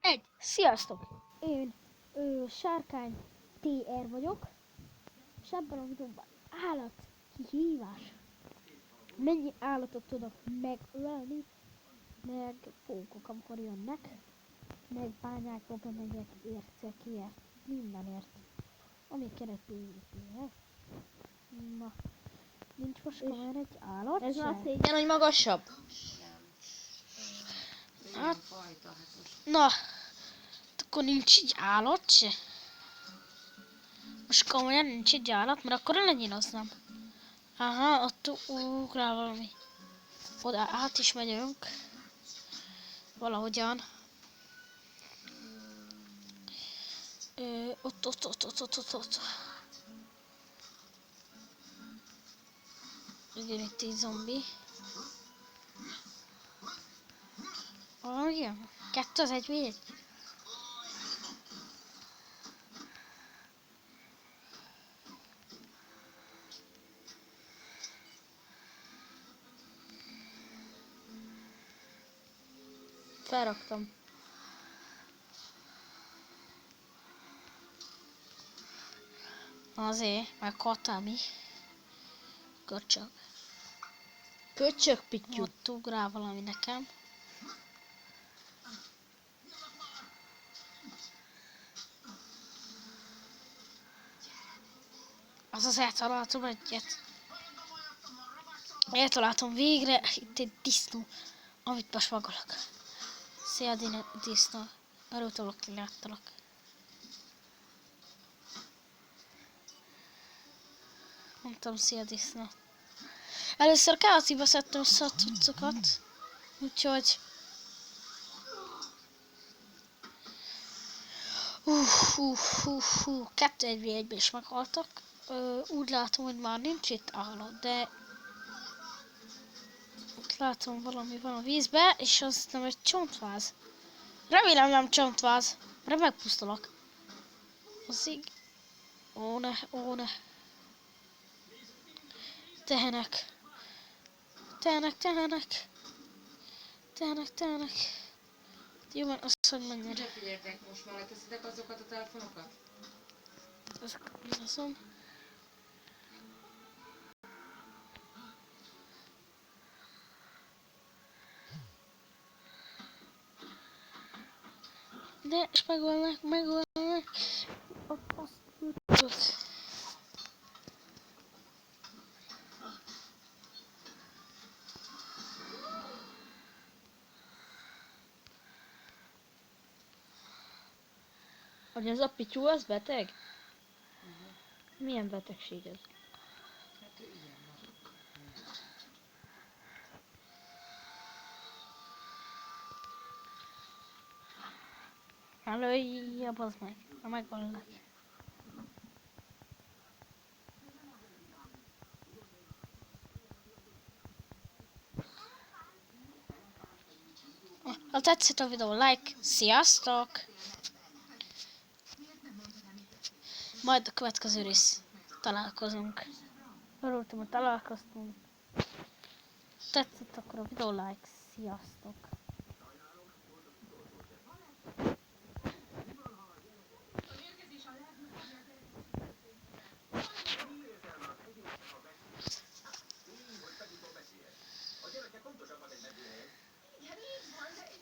1. Sziasztok! Én Sárkány TR vagyok, és ebben a videóban állatkihívás. Mennyi állatot tudok megölni, meg pókok, amikor jönnek, meg bányákba bemegyek ércekért, mindenért, ami kellett PvP-hez. Na, nincs most komolyan egy állat Ez sem? már szégyen, hogy magasabb. Hát, na, akkor nincs egy állat se? Most komolyan nincs egy állat, mert akkor legyen az nem. Aha, ott ugrál valami. Oda át is megyünk. Valahogyan. Ott. Igen, itt egy zombi. Igen, 2 az 1v1. Felraktam. Azért, meg Katami. Köcsög. Köcsög pittyú. Ott ugrál valami nekem. Azaz eltaláltam egyet. Eltaláltam végre, itt egy disznó, amit most magolok. Szia disznó, örültőlök, hogy láttalak. Mondtam, szia disznó. Először Chaosiba szedtem össze a cuccokat, úgyhogy... Kettő 1v1-ben is meghaltak. Úgy látom, hogy már nincs itt állat, de... Ott látom valami van a vízbe, és az nem egy csontváz. Remélem nem csontváz, mert megpusztulok. Az így... Ó ne. Tehenek. Jó, mert azt, hogy mennyire. Figyeljetek, most már leteszitek azokat a telefonokat? Ezeket nézem. De, és megölnek. Azt tudod. Hogy az a pittyú, az beteg? Milyen betegség ez? Hát ő ilyen marok. Lőjje, bazd meg. Ha megöllek. Ha tetszett a videó, like, sziasztok! Majd a következő rész találkozunk. Örültem, hogy találkoztunk. Tetszett akkor a videó, like, sziasztok!